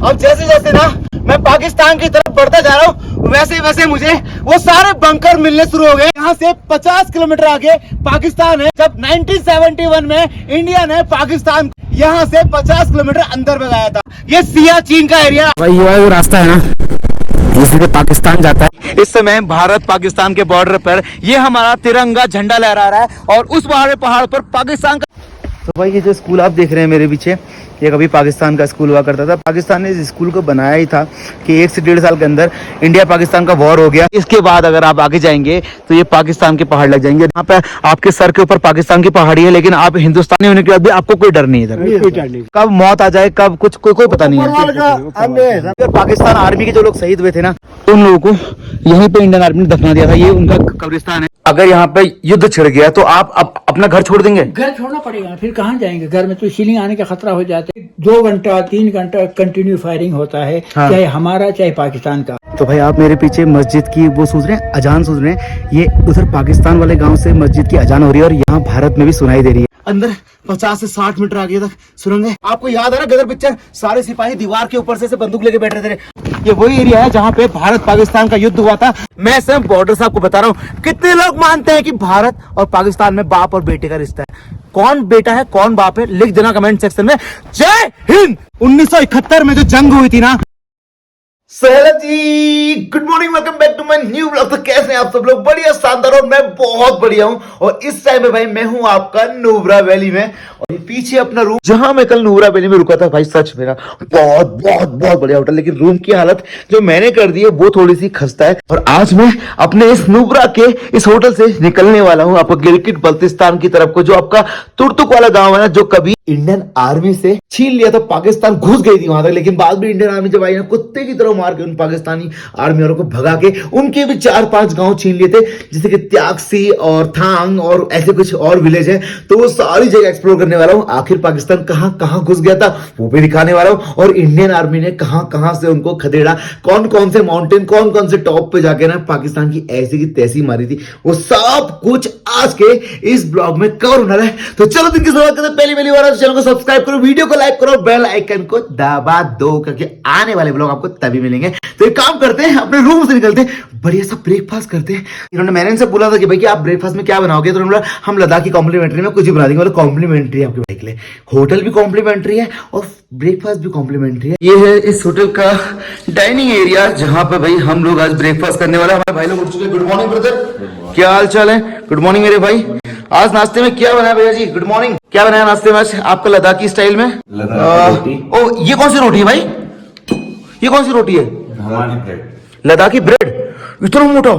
और जैसे जैसे ना मैं पाकिस्तान की तरफ बढ़ता जा रहा हूँ वैसे वैसे मुझे वो सारे बंकर मिलने शुरू हो गए। यहाँ से 50 किलोमीटर आगे पाकिस्तान है। जब 1971 में इंडिया ने पाकिस्तान यहाँ से 50 किलोमीटर अंदर भगाया था। ये सियाचिन का एरिया भाई ये रास्ता है ना इसलिए पाकिस्तान जाता है। इस समय भारत पाकिस्तान के बॉर्डर पर ये हमारा तिरंगा झंडा लहरा रहा है और उस पहाड़ पर पाकिस्तान का। तो भाई ये जो स्कूल आप देख रहे हैं मेरे पीछे, ये कभी पाकिस्तान का स्कूल हुआ करता था। पाकिस्तान ने इस स्कूल को बनाया ही था कि 1 से 1.5 साल के अंदर इंडिया पाकिस्तान का वॉर हो गया। इसके बाद अगर आप आगे जाएंगे तो ये पाकिस्तान के पहाड़ लग जाएंगे। यहाँ पे आपके सर के ऊपर पाकिस्तान की पहाड़ी है, लेकिन आप हिंदुस्तानी होने के बाद भी आपको कोई डर नहीं है इधर। कब मौत आ जाए कब कुछ कोई पता नहीं है। पाकिस्तान आर्मी के जो लोग शहीद हुए थे ना, उन लोगों को यहीं पे इंडियन आर्मी ने दफना दिया था। ये उनका कब्रिस्तान है। अगर यहाँ पे युद्ध छिड़ गया तो आप अपना घर छोड़ देंगे? घर छोड़ना पड़ेगा, फिर कहाँ जाएंगे? घर में तो सीलिंग आने का खतरा हो जाता है। 2 घंटा 3 घंटा कंटिन्यू फायरिंग होता है। हाँ। चाहे हमारा चाहे पाकिस्तान का। तो भाई आप मेरे पीछे मस्जिद की वो सुन रहे हैं, अजान सुन रहे हैं। ये उधर पाकिस्तान वाले गांव से मस्जिद की अजान हो रही है और यहाँ भारत में भी सुनाई दे रही है। अंदर 50 से 60 मीटर आगे तक सुरंग है। आपको याद है ना गदर पिक्चर, सारे सिपाही दीवार के ऊपर से बंदूक लेके बैठ रहे थे। ये वही एरिया है जहाँ पे भारत पाकिस्तान का युद्ध हुआ था। मैं सिर्फ बॉर्डर से आपको बता रहा हूँ। कितने लोग मानते हैं कि भारत और पाकिस्तान में बाप और बेटे का रिश्ता है? कौन बेटा है कौन बाप है लिख देना कमेंट सेक्शन में। जय हिंद। 1971 में जो जंग हुई थी ना। Sahela ji good morning, welcome back to my new blog. तो कैसे हैं आप सब लोग? बढ़िया, शानदार। और मैं बहुत बढ़िया हूं। और इस टाइम में भाई मैं हूं आपका नुब्रा वैली में, और पीछे अपना रूम जहां मैं कल नुब्रा वैली में रुका था। भाई सच मेरा बहुत बहुत बहुत बढ़िया होटल, लेकिन रूम की हालत जो मैंने कर दी है वो थोड़ी सी खस्ता है। और आज मैं अपने इस नुब्रा के इस होटल से निकलने वाला हूँ आपको गिलगिट बल्तिस्तान की तरफ को, जो आपका तुर्तुक वाला गाँव है ना, जो कभी इंडियन आर्मी से छीन लिया था। पाकिस्तान घुस गई थी वहां तक, लेकिन बाद में इंडियन आर्मी जब आई ना, कुत्ते की तरह मार के उन पाकिस्तानी आर्मी वालों को भगा के उनके भी 4-5 गांव छीन लिए थे, जैसे कि त्यागसी और थांग और ऐसे कुछ और विलेज है। तो वो सारी जगह एक्सप्लोर करने वाला हूं। आखिर पाकिस्तान कहां कहां घुस गया था वो भी दिखाने वाला हूं, और इंडियन आर्मी ने कहां कहां से उनको खदेड़ा, कौन कौन से माउंटेन, कौन कौन से टॉप पे जाके ना पाकिस्तान की ऐसी की तैसी मारी थी, वो सब कुछ आज के इस ब्लॉग में कवर होना है। तो चलो दिन की शुरुआत करते हैं। पहली बार चैनल को सब्सक्राइब करो, वीडियो को लाइक करो, बेल आइकन को दबा दो, क्योंकि आने वाले ब्लॉग आपको तभी मिलेंगे। तो एक काम करते हैं, अपने रूम से निकलते हैं, बढ़िया सा ब्रेकफास्ट करते हैं। मैंने इनसे बोला था कि भाई कि आप ब्रेकफास्ट में क्या बनाओगे, तो उन्होंने हम लद्दाखी कॉम्प्लीमेंट्री में कुछ भी बना देंगे। मतलब कॉम्प्लीमेंट्री आपके भाई के लिए, होटल भी कॉम्प्लीमेंट्री है और ब्रेकफास्ट भी कॉम्प्लीमेंट्री है। ये है इस होटल का डाइनिंग एरिया, जहां पर भाई हम लोग आज ब्रेकफास्ट करने वाला। हमारे भाई लोग उठ चुके हैं। गुड मॉर्निंग ब्रदर, क्या हाल चाल है? गुड मॉर्निंग मेरे भाई। आज नाश्ते में क्या बनाया भैया जी? Good morning. क्या बनाया नाश्ते में आज आपका लद्दाखी स्टाइल में? ओ ये कौन सी रोटी है भाई? ये कौन सी रोटी है? लद्दाखी ब्रेड। इतना मोटा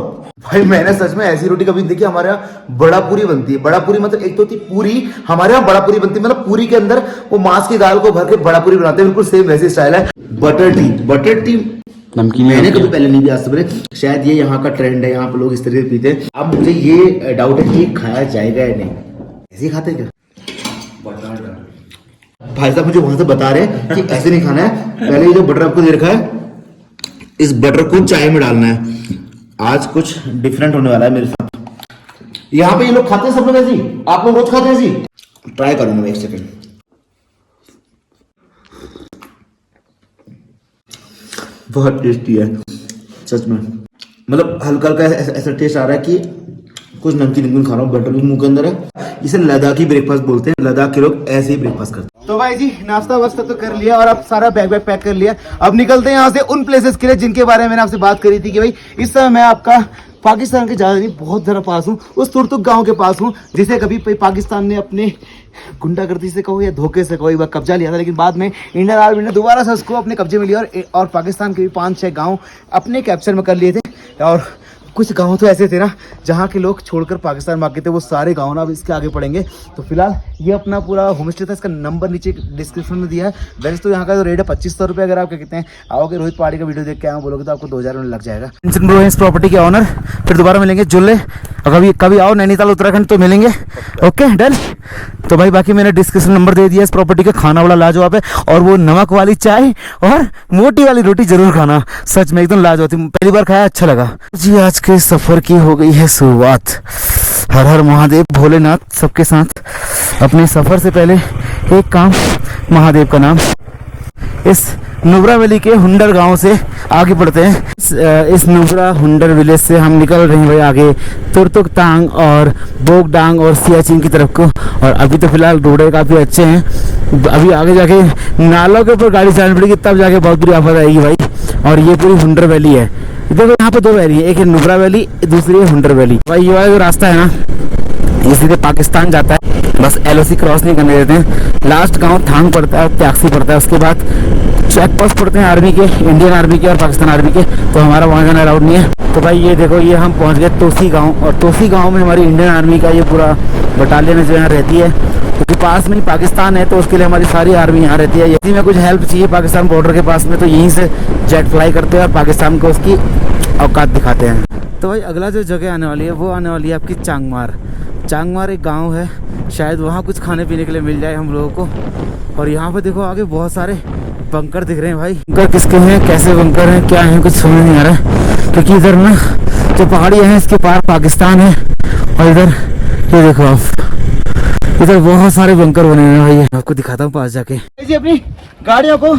भाई, मैंने सच में ऐसी रोटी कभी देखी। हमारे यहाँ बड़ा पूरी बनती है। बड़ा पूरी मतलब एक तो होती पूरी, हमारे यहाँ बड़ा पूरी बनती है, मतलब पूरी के अंदर वो मांस की दाल को भर के बड़ा पूरी बनाते हैं। बिल्कुल सेम वैसे स्टाइल है। बटर टी नमकीन मैंने कभी पहले नहीं पिया आज तक। शायद ये यहाँ का ट्रेंड है, यहाँ पे लोग इस तरह से पीते हैं। अब मुझे ये डाउट है कि खाया जाएगा या नहीं। ऐसे ही खाते क्या भाई साहब? मुझे वहां से बता रहे हैं कि ऐसे नहीं खाना है। पहले ये जो बटर आपको दे रखा है, इस बटर को चाय में डालना है। आज कुछ डिफरेंट होने वाला है मेरे साथ। यहाँ पे ये लोग खाते हैं सब लोग ऐसी? आप लोग रोज खाते हैं ऐसी? ट्राई करूंगा एक सेकंड। बहुत टेस्टी है सच में, मतलब हल्का हल्का ऐसा टेस्ट आ रहा है कि कुछ नमकीन खा रहा हूँ। बटर भी मुंह के अंदर है। इसे लद्दाखी ब्रेकफास्ट बोलते हैं। लद्दाख के लोग ऐसे ही ब्रेकफास्ट करते हैं। तो भाई जी नाश्ता वास्ता तो कर लिया और अब सारा बैग पैक कर लिया। अब निकलते हैं यहाँ से उन प्लेसेस के लिए जिनके बारे में मैंने आपसे बात करी थी कि भाई इस समय मैं आपका पाकिस्तान के ज्यादा नहीं बहुत जरा पास हूँ, उस तुर्तुक गांव के पास हूँ, जिसे कभी पाकिस्तान ने अपने गुंडागर्दी से कहो या धोखे से कहो एक बार कब्जा लिया था, लेकिन बाद में इंडियन आर्मी ने दोबारा से उसको अपने कब्जे में लिया और पाकिस्तान के भी 5-6 गांव अपने कैप्चर में कर लिए थे। और कुछ गांव तो ऐसे थे ना जहाँ के लोग छोड़कर पाकिस्तान भाग गए थे। वो सारे गांव ना अब इसके आगे पड़ेंगे। तो फिलहाल ये अपना पूरा होम स्टे था, इसका नंबर नीचे डिस्क्रिप्शन में दिया है। वैसे तो यहाँ का जो रेट है 2500 रुपये। अगर आप क्या कहते हैं आओगे रोहित पहाड़ी का वीडियो देख के आए बोलोगे तो आपको 2000 में लग जाएगा। इस प्रॉपर्टी के ऑनर फिर दोबारा मिलेंगे जुल्ले। कभी आओ नैनीताल उत्तराखंड तो मिलेंगे। Okay done. तो भाई बाकी मैंने डिस्क्रिप्शन नंबर दे दिया इस प्रॉपर्टी का। खाना वाला लाजवाब है, और वो नमक वाली चाय और मोटी वाली रोटी जरूर खाना, सच में एकदम लाजवाब थी। पहली बार खाया, अच्छा लगा जी। आज के सफर की हो गई है शुरुआत। हर हर महादेव भोलेनाथ सबके साथ। अपने सफर से पहले एक काम, महादेव का नाम। इस नुब्रा वैली के हुंडर गांव से आगे बढ़ते हैं। इस नुब्रा हुंडर विलेज से हम निकल रहे हैं भाई आगे तुरतुक तांग और बोगडांग और सियाचिन की तरफ को। और अभी तो फिलहाल रोड काफ़ी अच्छे हैं, अभी आगे जाके नालों के ऊपर गाड़ी चलानी पड़ेगी, तब जाके बहुत बुरी आफत आएगी भाई। और ये पूरी हुंडर वैली है, देखो यहाँ पे दो वैली है, एक है नुब्रा वैली, दूसरी है हुंडर वैली। भाई ये वाला जो रास्ता है ना ये सीधे पाकिस्तान जाता है, बस LOC क्रॉस नहीं करने देते हैं। लास्ट गांव थांग पड़ता है, त्याक्सी पड़ता है, उसके बाद चेक पोस्ट पड़ते हैं आर्मी के, इंडियन आर्मी के और पाकिस्तान आर्मी के, तो हमारा वहाँ जाना अलाउड नहीं है। तो भाई ये देखो ये हम पहुँच गए तोसी गाँव, और तोसी गाँव में हमारी इंडियन आर्मी का ये पूरा बटालियन जो यहाँ रहती है, क्योंकि पास में ही पाकिस्तान है तो उसके लिए हमारी सारी आर्मी यहाँ रहती है। यदि में कुछ हेल्प चाहिए पाकिस्तान बॉर्डर के पास में तो यहीं से जेट फ्लाई करते हैं और पाकिस्तान को उसकी औकात दिखाते हैं। तो भाई अगला जो जगह आने वाली है वो आने वाली है आपकी चांगमार। चांगमार एक गांव है, शायद वहाँ कुछ खाने पीने के लिए मिल जाए हम लोगों को। और यहाँ पे देखो आगे बहुत सारे बंकर दिख रहे हैं भाई। बंकर किसके हैं, कैसे बंकर हैं, क्या है, कुछ समझ नहीं आ रहा है, क्योंकि इधर ना जो पहाड़ियाँ हैं इसके पार पाकिस्तान है, और इधर ये देखो आप, इधर बहुत सारे बंकर बने हुए हैं भाई। आपको दिखाता हूँ पास जाके। जी अपनी गाड़ियों को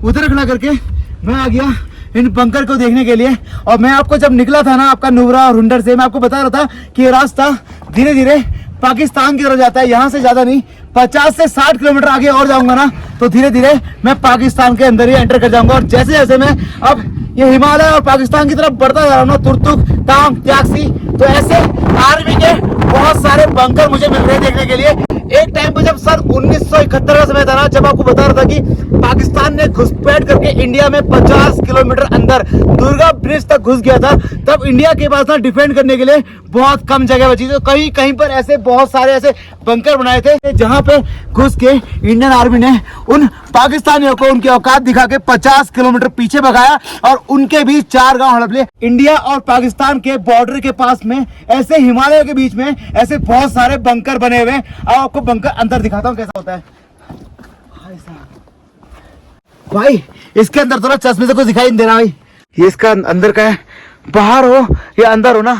उधर खड़ा करके मैं आ गया इन बंकर को देखने के लिए। और मैं आपको जब निकला था ना आपका नुब्रा और हुंडर से, मैं आपको बता रहा था कि ये रास्ता धीरे धीरे पाकिस्तान की तरफ जाता है, यहाँ से ज्यादा नहीं, 50 से 60 किलोमीटर आगे और जाऊंगा ना तो धीरे धीरे मैं पाकिस्तान के अंदर ही एंटर कर जाऊंगा। और जैसे जैसे मैं अब ये हिमालय और पाकिस्तान की तरफ बढ़ता जा रहा हूँ ना, तुरतुक तांग त्याक्सी, तो ऐसे आर्मी के बहुत सारे बंकर मुझे मिल रहे हैं देखने के लिए। एक टाइम पे जब सन 1971 का समय था ना, जब आपको बता रहा था कि पाकिस्तान ने घुसपैठ करके इंडिया में 50 किलोमीटर अंदर दुर्गा ब्रिज तक घुस गया था, तब इंडिया के पास ना डिफेंड करने के लिए बहुत कम जगह बची। तो कहीं कहीं पर ऐसे बहुत सारे ऐसे बंकर बनाए थे जहां पे घुस के इंडियन आर्मी ने उन पाकिस्तानियों को उनकी औकात दिखा के 50 किलोमीटर पीछे भगाया और उनके भी 4 गांव हड़प लिए। इंडिया और पाकिस्तान के बॉर्डर के पास में ऐसे हिमालय के बीच में ऐसे बहुत सारे बंकर बने हुए हैं। अब आपको बंकर अंदर दिखाता हूँ कैसा होता है भाई। इसके अंदर थोड़ा चश्मे से कुछ दिखाई नहीं दे रहा भाई, ये इसका अंदर का है, बाहर हो या अंदर हो ना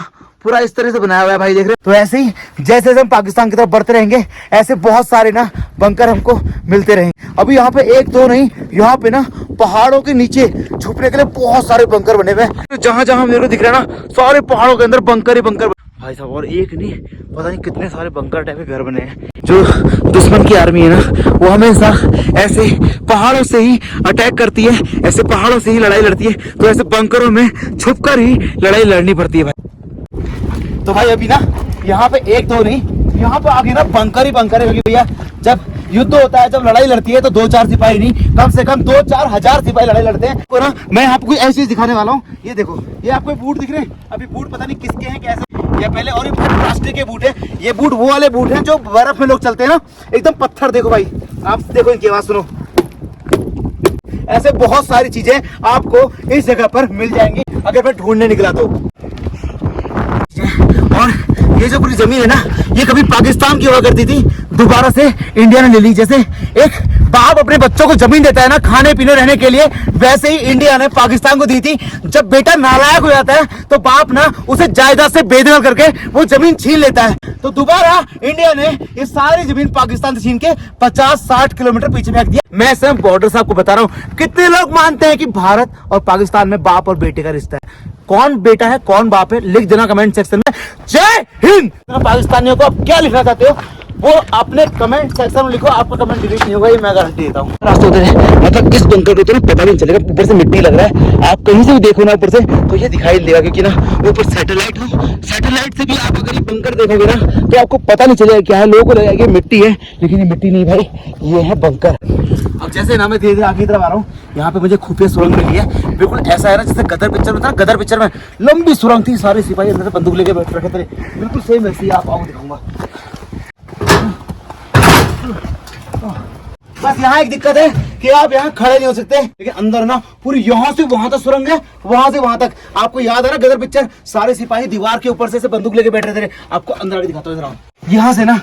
पूरा इस तरह से बनाया हुआ है भाई, देख रहे। तो ऐसे ही जैसे जैसे हम पाकिस्तान की तरफ बढ़ते रहेंगे ऐसे बहुत सारे ना बंकर हमको मिलते रहेंगे। अभी यहाँ पे एक दो नहीं, यहाँ पे ना पहाड़ों के नीचे छुपने के लिए बहुत सारे बंकर बने हुए हैं। जहां जहां मेरे को दिख रहा है ना सारे पहाड़ों के अंदर बंकर ही बंकर भाई साहब। और एक नहीं पता नहीं कितने सारे बंकर टाइप के घर बने हैं। जो दुश्मन की आर्मी है ना वो हमेशा ऐसे पहाड़ों से ही अटैक करती है, ऐसे पहाड़ों से ही लड़ाई लड़ती है, तो ऐसे बंकरों में छुपकर ही लड़ाई लड़नी पड़ती है भाई। तो भाई अभी ना यहाँ पे एक दो नहीं, यहाँ पे आगे ना बंकर ही बंकर है भैया। जब युद्ध होता है, जब लड़ाई लड़ती है तो 2-4 सिपाही नहीं, कम से कम 2-4 हजार सिपाही लड़ाई लड़ते हैं। तो ना मैं आपको ऐसी चीज दिखाने वाला हूँ। ये देखो, ये आपको बूट दिख रहे हैं, अभी बूट पता नहीं किसके हैं कैसे, ये पहले और ये प्लास्टिक के बूट है। ये बूट वो वाले बूट हैं जो बर्फ में लोग चलते हैं ना, एकदम पत्थर। देखो भाई, आप देखो इनकी आवाज सुनो। ऐसे बहुत सारी चीजें आपको इस जगह पर मिल जाएंगी अगर मैं ढूंढने निकला तो। और ये जो पूरी जमीन है ना, ये कभी पाकिस्तान की हुआ करती थी, दोबारा से इंडिया ने ले ली। जैसे एक बाप अपने बच्चों को जमीन देता है ना खाने पीने रहने के लिए, वैसे ही इंडिया ने पाकिस्तान को दी थी। जब बेटा नालायक हो जाता है तो बाप ना उसे जायदाद से बेदखल करके वो जमीन छीन लेता है। तो दोबारा इंडिया ने ये सारी जमीन पाकिस्तान से छीन के 50-60 किलोमीटर पीछे फेंक दिया। मैं सिर्फ बॉर्डर साहब को बता रहा हूँ, कितने लोग मानते हैं कि भारत और पाकिस्तान में बाप और बेटे का रिश्ता है? कौन बेटा है कौन बाप है, लिख देना कमेंट सेक्शन में। जय हिंद। पाकिस्तानियों को आप क्या लिखना चाहते हो वो अपने कमेंट सेक्शन में लिखो, आपका कमेंट डिलीट नहीं होगा, ये मैं गारंटी देता हूँ। रास्ते उधर है, मतलब इस बंकर को तो ना पता नहीं चलेगा, ऊपर से मिट्टी लग रहा है। आप कहीं से भी देखो ना ऊपर से तो ये दिखाई देगा, क्योंकि ना ऊपर सैटेलाइट हो, सैटेलाइट से भी आप अगर ये बंकर देखोगे ना तो आपको पता नहीं चलेगा क्या है। लोगों को लगेगा कि मिट्टी है, लेकिन ये मिट्टी नहीं भाई, ये है बंकर। अब जैसे ना मैं धीरे धीरे आगे की तरफ आ रहा हूँ, यहाँ पे मुझे खुफिया सुरंग मिली है। बिल्कुल ऐसा है ना जैसे गदर पिक्चर में था, गदर पिक्चर में लंबी सुरंग थी, सारे सिपाही अंदर से बंदूक लेके बैठ रखे थे, बिल्कुल सेम वैसे ही आप आओ दिखाऊंगा। बस यहाँ एक दिक्कत है कि आप यहाँ खड़े नहीं हो सकते, लेकिन अंदर ना पूरी यहाँ से वहां तक सुरंग है, वहां से वहां तक। आपको याद है ना गदर पिक्चर, सारे सिपाही दीवार के ऊपर से बंदूक लेके बैठ रहे थे। आपको अंदर आगे दिखाता हूँ, यहाँ से ना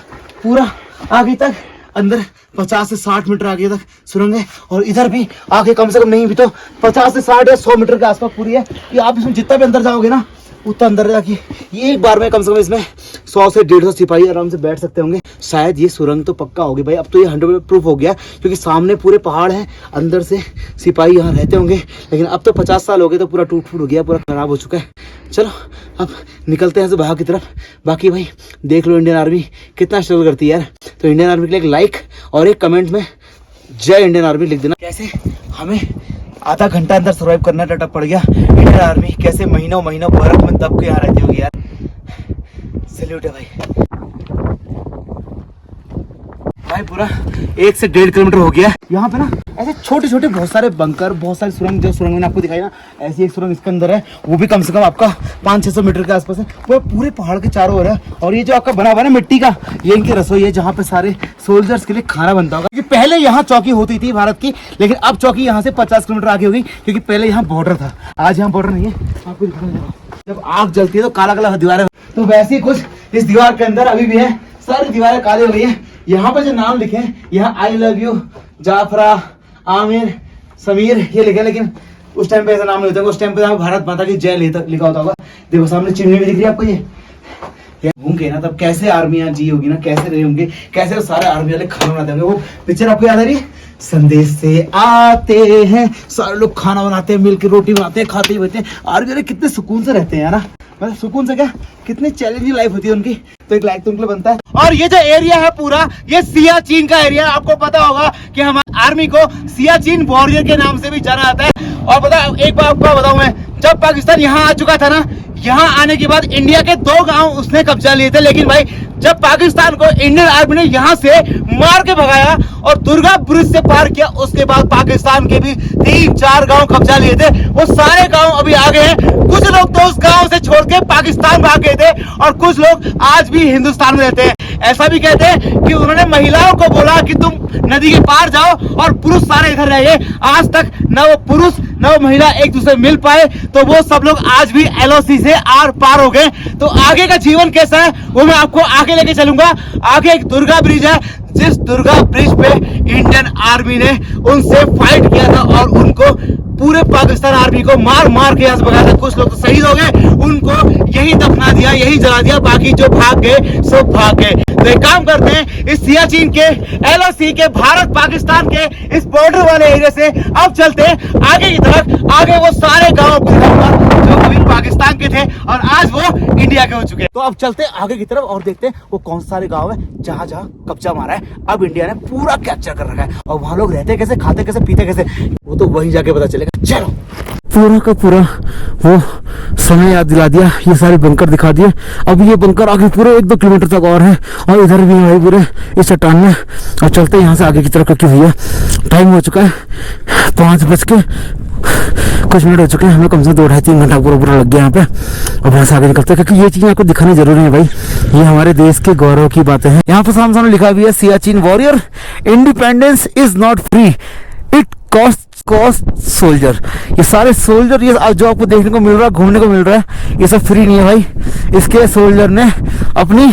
पूरा आगे तक अंदर 50 से 60 मीटर आगे तक सुरंग है। और इधर भी आगे कम से कम नहीं भी तो 50 से 60 या 100 मीटर के आसपास पूरी है। कि आप इसमें जितना भी अंदर जाओगे ना उतना अंदर जाके एक बार में कम से कम इसमें 100 से 150 सिपाही आराम से बैठ सकते होंगे। शायद ये सुरंग तो पक्का होगी भाई। अब तो ये 100% प्रूफ हो गया, क्योंकि सामने पूरे पहाड़ हैं, अंदर से सिपाही यहाँ रहते होंगे, लेकिन अब तो 50 साल हो गए तो पूरा टूट फूट हो गया, पूरा खराब हो चुका है। चलो अब निकलते हैं बाहर की तरफ। बाकी भाई देख लो इंडियन आर्मी कितना स्ट्रगल करती है यार। तो इंडियन आर्मी के लिए एक लाइक और एक कमेंट में जय इंडियन आर्मी लिख देना। कैसे हमें आधा घंटा अंदर सर्वाइव करना टटक पड़ गया, इंडियन आर्मी कैसे महीनों महीनों बर्फ में दब के यहाँ रहती होगी यार। सैल्यूट है भाई। भाई पूरा 1 से 1.5 किलोमीटर हो गया। यहाँ पे ना ऐसे छोटे छोटे बहुत सारे बंकर, बहुत सारी सुरंग, जो सुरंग मैंने आपको दिखाई ना, ऐसी एक सुरंग इसके अंदर है, वो भी कम से कम आपका 500-600 मीटर के आसपास है। वो पूरे पहाड़ के चारों ओर है। और ये जो आपका बना हुआ है ना मिट्टी का, ये इनकी रसोई है, जहाँ पे सारे सोल्जर्स के लिए खाना बनता होगा। क्योंकि पहले यहाँ चौकी होती थी भारत की, लेकिन अब चौकी यहाँ से 50 किलोमीटर आगे होगी, क्योंकि पहले यहाँ बॉर्डर था। आज यहाँ बॉर्डर नहीं है। आपको जब आग जलती है तो काला काला दीवारें, तो वैसे ही कुछ इस दीवार के अंदर अभी भी है, सारी दीवारें काली हो गई है। यहाँ पर जो नाम लिखे हैं, यहाँ I love you, Jofra, Aamir, Sameer ये लिखे, लेकिन उस टाइम पे ऐसा नाम नहीं होता। उस टाइम पे भारत माता की जय लिखा होता होगा। देखो सामने चिमनी भी दिख रही है आपको। ये होंगे ना तब कैसे आर्मियां जी होगी ना, कैसे रहे होंगे, कैसे सारे आर्मी वाले खाना बनाते होंगे। वो पिक्चर आपको याद आ रही है, संदेश से आते हैं, सारे लोग खाना बनाते हैं, मिलकर रोटी बनाते हैं, खाते हुए हैं। आर्मी वाले कितने सुकून से रहते हैं ना, मतलब सुकून से क्या, कितनी चैलेंजिंग लाइफ होती है उनकी। तो एक लाइक तो उनके लिए बनता है। और ये जो एरिया है पूरा, ये सियाचिन का एरिया। आपको पता होगा कि हमारी आर्मी को सियाचिन वॉरियर के नाम से भी जाना जाता है। और पता एक बार आपको बताऊं मैं, जब पाकिस्तान यहाँ आ चुका था ना, यहाँ आने के बाद इंडिया के 2 गांव उसने कब्जा लिए थे। लेकिन भाई जब पाकिस्तान को इंडियन आर्मी ने यहाँ से मार के भगाया और दुर्गा ब्रिज से पार किया, उसके बाद पाकिस्तान के भी 3-4 गांव कब्जा लिए थे। वो सारे गांव अभी आ गए हैं। कुछ लोग तो उस गांव से छोड़ के पाकिस्तान भाग गए थे, और कुछ लोग आज भी हिंदुस्तान में रहते हैं। ऐसा भी कहते हैं कि उन्होंने महिलाओं को बोला कि तुम नदी के पार जाओ, और पुरुष सारे इधर रहे। आज तक न वो पुरुष न वो महिला एक दूसरे मिल पाए, तो वो सब लोग आज भी LOC से आर पार हो गए। तो आगे का जीवन कैसा है वो मैं आपको आगे लेके चलूंगा। आगे एक दुर्गा ब्रिज है, जिस दुर्गा ब्रिज पे इंडियन आर्मी ने उनसे फाइट किया था और उनको पूरे पाकिस्तान आर्मी को मार मार के यहाँ से भगाया था। कुछ लोग तो शहीद हो गए, उनको यही दफना दिया, यही जला दिया, बाकी जो भाग गए सब भाग गए। तो एक काम करते हैं, इस सियाचिन के LOC के भारत पाकिस्तान के इस बॉर्डर वाले एरिया से अब चलते हैं आगे की तरफ। आगे वो सारे गाँव जो कभी पाकिस्तान के थे और आज वो इंडिया के हो चुके हैं। तो अब चलते हैं आगे की तरफ और देखते हैं वो कौन सारे गाँव है जहाँ जहाँ कब्जा मारा है अब इंडिया ने पूरा कैप्चर कर रखा है। और वहाँ लोग रहते कैसे, खाते कैसे, पीते कैसे, वो तो वहीं जाके पता चलेगा। चलो पूरा का पूरा वो समय याद दिला दिया, ये सारे बंकर दिखा दिए। अब ये बंकर आगे पूरे 1-2 किलोमीटर तक और है, और इधर भी है पूरे इस चट्टान में। और चलते हैं यहाँ से आगे की तरफ, क्योंकि भैया टाइम हो चुका है 5 बज के कुछ मिनट हो चुके हैं। हमें कम से कम 2-2.5-3 घंटा पूरा लग गया यहाँ पे। और यहाँ से आगे निकलते हैं, क्योंकि ये चीज़ें आपको दिखानी जरूरी है भाई, ये हमारे देश के गौरव की बातें हैं। यहाँ पर सामने लिखा भी है, Siachen warrior, independence is not free, it cost soldier. ये सारे सोल्जर, ये जो आपको देखने को मिल रहा है, घूमने को मिल रहा है, ये सब फ्री नहीं है भाई। इसके सोल्जर ने अपनी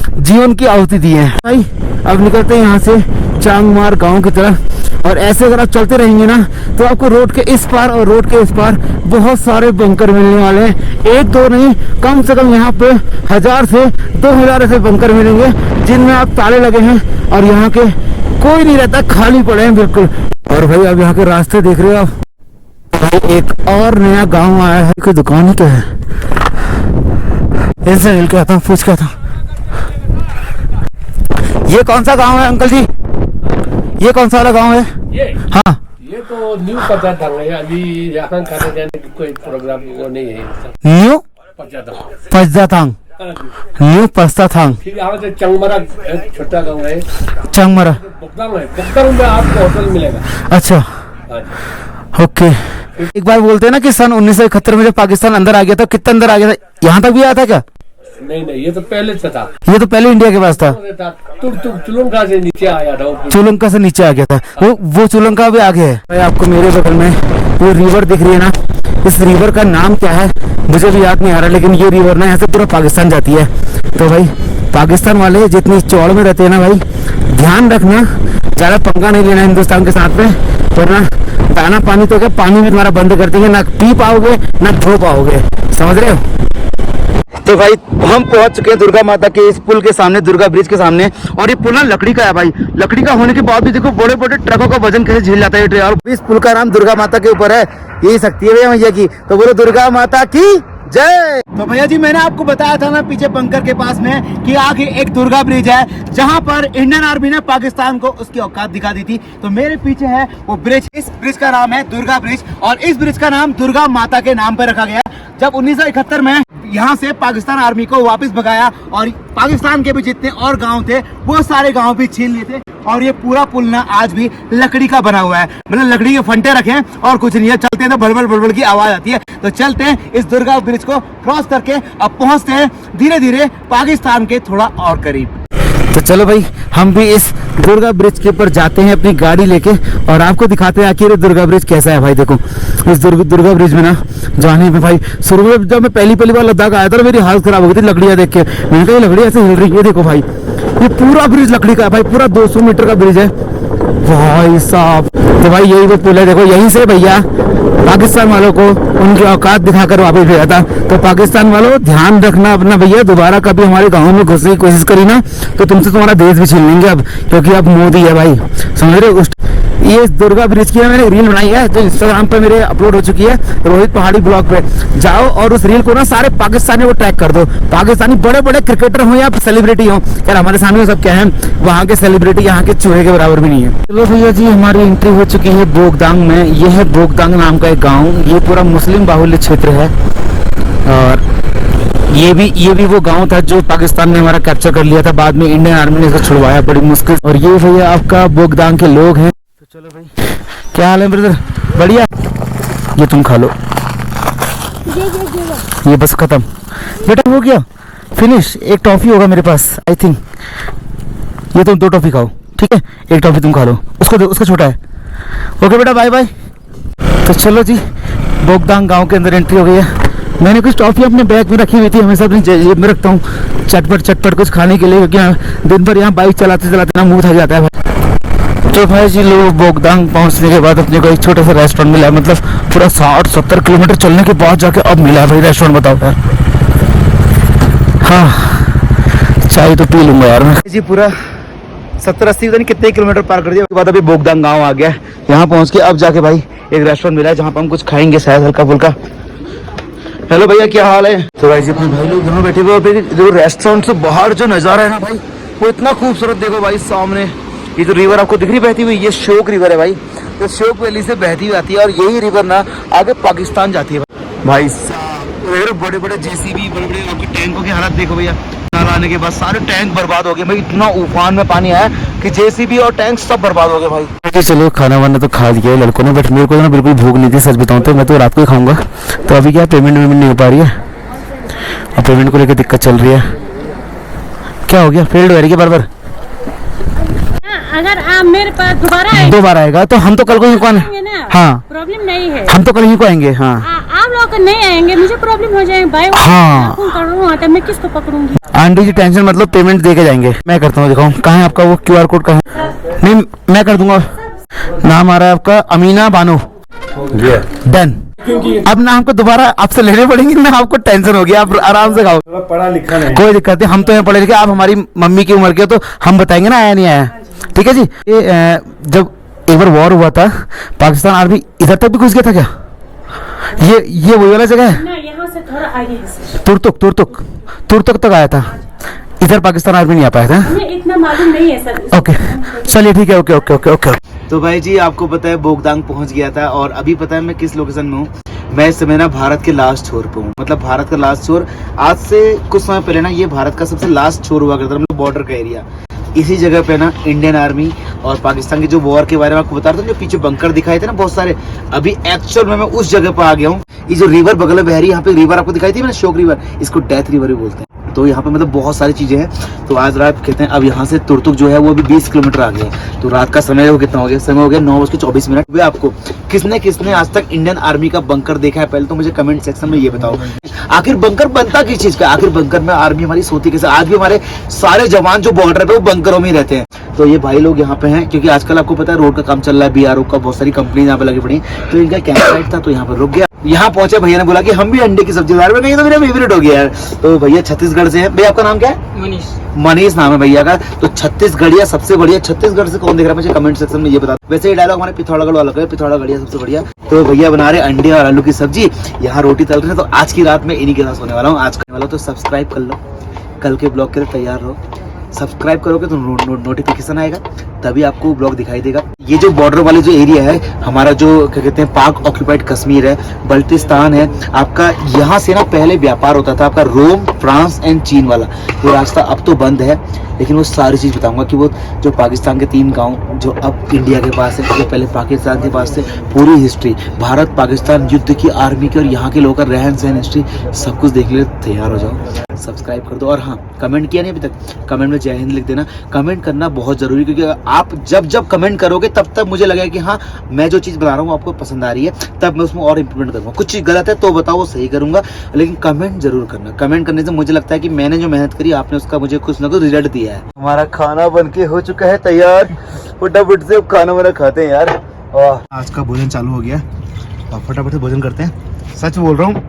जीवन की आहुति दी है भाई। अब निकलते हैं यहाँ से चांगमार गांव की तरफ। और ऐसे अगर आप चलते रहेंगे ना, तो आपको रोड के इस पार और रोड के इस पार बहुत सारे बंकर मिलने वाले हैं। 1-2 नहीं, कम से कम यहाँ पे 1000 से 2000 ऐसे बंकर मिलेंगे, जिनमें आप ताले लगे हैं और यहाँ के कोई नहीं रहता, खाली पड़े हैं बिल्कुल। और भाई अब यहाँ के रास्ते देख रहे हो आप, भाई एक और नया गांव आया है। कोई दुकान ही क्या है, इनसे मिल के आता हूँ, पूछ के आता हूँ। ये कौन सा गांव है अंकल जी, ये कौन सा वाला गांव है? ये हाँ, ये तो न्यू पचाथांग है। अभी यहाँ खाने जाने की कोई प्रोग्राम वो नहीं है। न्यू पचाथांग, न्यू पचाथांग। फिर यहाँ से चंगमरा एक छोटा गाँव है, चंगमरा बुकदांग है। बुकदांग में आपको होटल मिलेगा। अच्छा, ओके। एक बार बोलते हैं ना कि सन 1971 में जब पाकिस्तान अंदर आ गया था, कितना अंदर आ गया था, यहाँ तक भी आया था क्या? नहीं, ये तो पहले से था। ये तो पहले इंडिया के पास था। चुलंका से नीचे आया था, चुलंका से नीचे आ गया था। वो चुलंका भी आगे है भाई। आपको मेरे बगल में वो रिवर दिख रही है ना, इस रिवर का नाम क्या है मुझे भी याद नहीं आ रहा, लेकिन ये रिवर ना यहाँ से पूरा पाकिस्तान जाती है। तो भाई पाकिस्तान वाले जितनी चौड़ में रहते हैं ना भाई, ध्यान रखना, ज्यादा पंगा नहीं लेना हिंदुस्तान के साथ में, वरना दाना पानी तो क्या, पानी भी तुम्हारा बंद कर देंगे, ना पी पाओगे ना धो पाओगे, समझ रहे हो। तो भाई हम पहुंच चुके हैं दुर्गा माता के इस पुल के सामने, दुर्गा ब्रिज के सामने। और ये पुल ना लकड़ी का है भाई। लकड़ी का होने के बाद भी देखो बड़े बड़े ट्रकों का वजन कैसे झेल जाता है ये ट्रेन। और इस पुल का नाम दुर्गा माता के ऊपर है। यही शक्ति है भैया की। तो बोलो दुर्गा माता की जय। तो भैया जी मैंने आपको बताया था ना पीछे बंकर के पास में कि आगे एक दुर्गा ब्रिज है जहां पर इंडियन आर्मी ने पाकिस्तान को उसकी औकात दिखा दी थी। तो मेरे पीछे है वो ब्रिज। इस ब्रिज का नाम है दुर्गा ब्रिज और इस ब्रिज का नाम दुर्गा माता के नाम पर रखा गया। जब 1971 में यहाँ से पाकिस्तान आर्मी को वापस भगाया और पाकिस्तान के भी जितने और गांव थे वो सारे गांव भी छीन लिए थे। और ये पूरा पुल ना आज भी लकड़ी का बना हुआ है, मतलब लकड़ी के फंटे रखे हैं और कुछ नहीं है। चलते हैं तो बड़बड़ बड़बड़ की आवाज आती है। तो चलते हैं इस दुर्गा ब्रिज को क्रॉस करके अब पहुंचते हैं धीरे धीरे पाकिस्तान के थोड़ा और करीब। तो चलो भाई हम भी इस दुर्गा ब्रिज के ऊपर जाते हैं अपनी गाड़ी लेके और आपको दिखाते हैं आखिर दुर्गा ब्रिज कैसा है। भाई देखो इस दुर्गा ब्रिज में ना जाने में भाई शुरू में जब मैं पहली बार लद्दाख आया था तो मेरी हालत खराब हो गई थी लकड़ियाँ देख के। मैंने कहा ये लकड़ी ऐसे हिल रही है। देखो भाई ये पूरा ब्रिज लकड़ी का है भाई, पूरा 200 मीटर का ब्रिज है भाई साहब। तो भाई यही वो पुल है। देखो यहीं से भैया पाकिस्तान वालों को उनकी औकात दिखाकर वापस भेजा था। तो पाकिस्तान वालों ध्यान रखना अपना भैया, दोबारा कभी हमारे गांव में घुसने की कोशिश करी ना तो तुमसे तुम्हारा देश भी छीन लेंगे अब, क्योंकि अब मोदी है भाई, समझ रहे हो। ये दुर्गा ब्रिज की मैंने रील बनाई है जो इंस्टाग्राम पे मेरे अपलोड हो चुकी है, रोहित पहाड़ी ब्लॉग पे जाओ और उस रील को ना सारे पाकिस्तानी को टैग कर दो। पाकिस्तानी बड़े बड़े क्रिकेटर हो या सेलिब्रिटी हो, यार हमारे सामने सब क्या है, वहाँ के सेलिब्रिटी यहाँ के चूहे के बराबर भी नहीं है। चलो भैया जी हमारी एंट्री हो चुकी है बोगदांग में। ये है बोगदांग नाम का एक गाँव। ये पूरा मुस्लिम बाहुल्य क्षेत्र है और ये भी वो गांव था जो पाकिस्तान ने हमारा कैप्चर कर लिया था। बाद में इंडियन आर्मी ने इसको छुड़वाया बड़ी मुश्किल। और ये भैया आपका बोगदांग के लोग हैं। तो चलो भाई क्या हाल है ब्रदर? बढ़िया। ये तुम खा लो। ये बस खत्म बेटा, हो गया फिनिश। एक टॉफी होगा मेरे पास आई थिंक। ये तुम 2 टॉफी खाओ ठीक है, एक टॉफी तुम खा लो, उसको दो, उसका छोटा है। ओके बेटा बाय बाय। तो चलो जी बोगदांग गाँव के अंदर एंट्री हो गई है। मैंने कुछ टॉफी अपने बैग में रखी हुई थी, हमेशा अपनी जेब में रखता हूँ चटपट कुछ खाने के लिए, क्योंकि दिन भर यहाँ बाइक चलाते ना मुंह थक जाता है भाई। तो भाई जी लोग बोगदांग पहुँचने के बाद अपने को एक छोटा सा रेस्टोरेंट मिला, मतलब पूरा 60-70 किलोमीटर चलने के बाद जाके अब मिला भाई रेस्टोरेंट। बताओ यार, हाँ चाय तो पी लूंगा यार मैं जी। पूरा 70-80 पता नहीं कितने किलोमीटर पार कर दिया। उसके बाद अभी बोगदांग गाँव आ गया। यहाँ पहुँच के अब जाके भाई एक रेस्टोरेंट मिला है जहाँ पर हम कुछ खाएंगे शायद हल्का फुल्का। हेलो भैया क्या हाल है? तो भाई जी अपने भाई लोग दोनों बैठे हुए। जो रेस्टोरेंट से बाहर जो नज़ारा है ना भाई वो इतना खूबसूरत। देखो भाई सामने ये जो रिवर आपको दिख रही बहती हुई, ये शोक रिवर है भाई। तो शोक वैली से बहती हुई आती है और यही रिवर ना आगे पाकिस्तान जाती है भाई साहब। बड़े बड़े जेसीबी, बड़े बड़े आपके टैंकों की हालत देखो भैया। आने के बाद सारे टैंक बर्बाद हो गए भाई, इतना उफान में पानी आया कि जेसीबी और टैंक सब बर्बाद हो गए भाई। चलो खाना वाना तो खा लिया लड़कों ने, बट मेरे को ना बिल्कुल भूख नहीं थी सच बताऊं तो। मैं तो रात को ही खाऊंगा। तो अभी क्या पेमेंट नहीं हो पा रही है और पेमेंट को लेकर दिक्कत चल रही है। क्या हो गया? फेल्ड हो रही है बार बार। अगर आप मेरे पास दोबारा आएगा तो हम तो कल को ही कौन, हाँ प्रॉब्लम नहीं है, हम तो कल ही को आएंगे। हाँ आप लोग नहीं आएंगे, मुझे प्रॉब्लम हो जाएगी भाई। हाँ तो मैं किसको पकड़ूंगी? आंटी जी टेंशन मतलब पेमेंट दे के जाएंगे। मैं करता हूँ, दिखाऊँ कहाँ है आपका वो QR कोड कहाँ है? नहीं मैं कर दूंगा। नाम आ रहा है आपका अमीना बानो। डन। अब ना हमको दोबारा आपसे लेने पड़ेंगे ना, आपको टेंशन हो गया। आप आराम से खाओ, पढ़ा लिखा नहीं, कोई दिक्कत नहीं। हम तो यहाँ पढ़े लिखे, आप हमारी मम्मी की उम्र के तो हम बताएंगे ना आया नहीं आया। ठीक है जी। ये जब एक बार वॉर हुआ था पाकिस्तान आर्मी इधर तक भी घुस गया था क्या? ये वही वाला जगह है? यहाँ से थोड़ा आगे है। तुरतुक तक आया था। इधर पाकिस्तान आर्मी नहीं आ पाया था। इतना मालूम नहीं है सर। ओके चलिए ठीक है। ओके। तो भाई जी आपको पता है बोगदांग पहुंच गया था और अभी पता है मैं किस लोकेशन में हूँ। मैं इस समय ना भारत के लास्ट छोर पे हूँ, मतलब भारत का लास्ट छोर। आज से कुछ समय पहले ना ये भारत का सबसे लास्ट छोर हुआ करता था, बॉर्डर का एरिया। इसी जगह पे ना इंडियन आर्मी और पाकिस्तान की जो वॉर के बारे में आपको बता रहा था, जो पीछे बंकर दिखाए थे ना बहुत सारे, अभी एक्चुअल में मैं उस जगह पर आ गया हूँ। ये जो रिवर बगल में बह रही है, यहाँ पे रिवर आपको दिखाई थी मैंने, शोक रिवर, इसको डेथ रिवर भी बोलते हैं। तो यहाँ पे मतलब बहुत सारी चीजें हैं। तो आज रात कहते हैं अब यहाँ से तुरतुक जो है वो अभी 20 किलोमीटर आ गया है। तो रात का समय वो कितना हो गया? समय हो गया 9:24। वे आपको किसने आज तक इंडियन आर्मी का बंकर देखा है? पहले तो मुझे कमेंट सेक्शन में ये बताओ, आखिर बंकर बनता किस चीज का? आखिर बंकर में आर्मी हमारी सोती कैसे? आज भी हमारे सारे जवान जो बॉर्डर पे वो बंकरों में ही रहते हैं। तो ये भाई लोग यहाँ पे हैं क्योंकि आजकल आपको पता है रोड का काम चल रहा है, BRO का बहुत सारी कंपनी यहाँ पे लगी पड़ी। तो इनका कैंप साइट था तो यहाँ पर रुक गया। यहाँ पहुंचे, भैया ने बोला कि हम भी अंडे की सब्जी बना रहे हैं। ये तो मेरा फेवरेट हो गया यार। तो भैया छत्तीसगढ़ से हैं। भैया आपका नाम क्या है? मनीष नाम है भैया का। तो छत्तीसगढ़िया सबसे बढ़िया। छत्तीसगढ़ से कौन देख रहा है मुझे कमेंट सेक्शन में ये बता। वैसे ये डायलॉग हमारे पिथौरागढ़ वाला है, पिथौरागढ़िया सबसे बढ़िया। तो भैया बना रहे अंडे और आलू की सब्जी, यहाँ रोटी तल रहे हैं। तो आज की रात में इन्हीं के साथ सोने वाला हूँ। आज खाने वाला हूँ, तो सब्सक्राइब कर लो, कल के ब्लॉग के लिए तैयार रहो। सब्सक्राइब करोगे तो नोटिफिकेशन आएगा, तभी आपको ब्लॉग दिखाई देगा। ये जो बॉर्डर वाले जो एरिया है हमारा, जो क्या कहते हैं पाक ऑक्यूपाइड कश्मीर है, बल्टिस्तान है आपका। यहाँ से ना पहले व्यापार होता था आपका रोम, फ्रांस एंड चीन वाला। वो रास्ता अब तो बंद है, लेकिन वो सारी चीज़ बताऊंगा कि वो जो पाकिस्तान के 3 गांव जो अब इंडिया के पास है, जो पहले पाकिस्तान के पास थे, पूरी हिस्ट्री, भारत पाकिस्तान युद्ध की, आर्मी की और यहाँ के लोगों का रहन सहन हिस्ट्री, सब कुछ देखने के लिए तैयार हो जाओ। सब्सक्राइब कर दो। और हाँ, कमेंट किया नहीं अभी तक, कमेंट में जय हिंद लिख देना। कमेंट करना बहुत जरूरी, क्योंकि आप जब कमेंट करोगे तब मुझे लगेगा कि हाँ मैं जो चीज़ बना रहा हूँ आपको पसंद आ रही है, तब मैं उसमें और इम्प्लीमेंट करूँगा। कुछ चीज़ गलत है तो बताओ, वो सही करूँगा, लेकिन कमेंट जरूर करना। कमेंट करने से मुझे लगता है कि मैंने जो मेहनत करी आपने उसका मुझे कुछ ना कुछ रिजल्ट दिया है। हमारा खाना बन के हो चुका है तैयार। फटाफट से खाना वाना खाते हैं यार। आज का भोजन चालू हो गया और फटाफट से भोजन करते हैं। सच बोल रहा हूँ,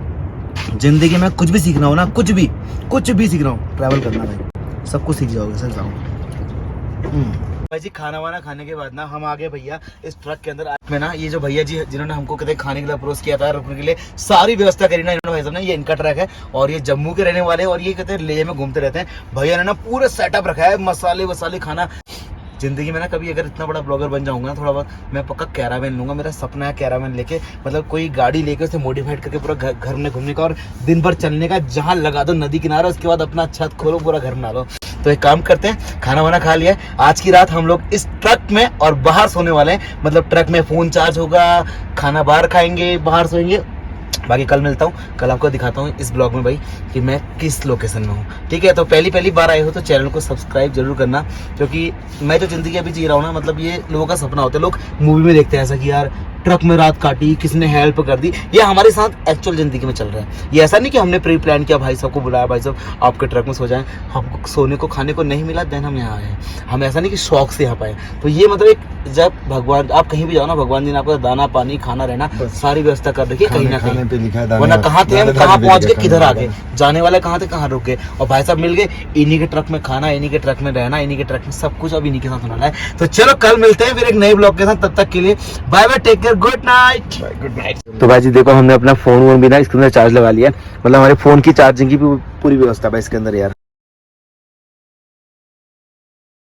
जिंदगी में कुछ भी सीखना हो ना, कुछ भी सीख रहा हूँ, ट्रैवल करना भाई, सब कुछ सीख जाओगे सर। भाई जी खाना वाना खाने के बाद ना हम आ गए भैया इस ट्रक के अंदर। में ना ये जो भैया जी जिन्होंने हमको कहते खाने के लिए अप्रोच किया था, रुकने के लिए सारी व्यवस्था करी ना इन्होंने भाई साहब ने। ये इनका ट्रक है और ये जम्मू के रहने वाले हैं और ये कहते हैं लेह में घूमते रहते हैं। भैया ने ना पूरा सेटअप रखा है, मसाले वसाले खाना। जिंदगी में ना कभी अगर इतना बड़ा ब्लॉगर बन जाऊंगा ना, थोड़ा बहुत मैं पक्का कैरावैन लूंगा। मेरा सपना है कैरावैन लेके, मतलब कोई गाड़ी लेके उसे मॉडिफाइड करके पूरा घर में घूमने का और दिन भर चलने का। जहां लगा दो नदी किनारा, उसके बाद अपना छत खोलो, पूरा घर बना लो। तो एक काम करते हैं, खाना वाना खा लिया, आज की रात हम लोग इस ट्रक में और बाहर सोने वाले हैं। मतलब ट्रक में फोन चार्ज होगा, खाना बाहर खाएंगे, बाहर सोएंगे। बाकी कल मिलता हूँ, कल आपको दिखाता हूँ इस ब्लॉग में भाई कि मैं किस लोकेशन में हूँ। ठीक है, तो पहली बार आए हो तो चैनल को सब्सक्राइब जरूर करना, क्योंकि मैं जो जिंदगी अभी जी रहा हूँ ना, मतलब ये लोगों का सपना होता है। लोग मूवी में देखते हैं ऐसा कि यार ट्रक में रात काटी, किसने हेल्प कर दी। ये हमारे साथ एक्चुअल जिंदगी में चल रहा है। ये ऐसा नहीं कि हमने प्री प्लान किया, भाई साहब को बुलाया, भाई साहब आपके ट्रक में सो जाएं, हमको सोने को खाने को नहीं मिला, देन हम यहाँ आए। हम ऐसा नहीं कि शौक से यहाँ पाए। तो ये मतलब एक, जब भगवान आप कहीं भी जाओ ना, भगवान जी ने आपको दाना पानी खाना रहना सारी व्यवस्था कर रखी है कहीं ना कहीं। वरना कहाँ थे हम, कहाँ पहुंच गए, किधर आ गए, जाने वाले कहाँ थे, कहाँ रुक गए। और भाई साहब मिल गए, इन्हीं के ट्रक में खाना, इन्हीं के ट्रक में रहना, इन्हीं के ट्रक में सब कुछ अब इन्हीं के साथ होना है। तो चलो कल मिलते हैं फिर एक नए ब्लॉग के साथ। तब तक के लिए bye bye, take care, good night. तो भाई जी देखो, हमने अपना फोन वोन भी ना इसके अंदर चार्ज लगा लिया। मतलब हमारे फोन की चार्जिंग की पूरी व्यवस्था है इसके अंदर यार।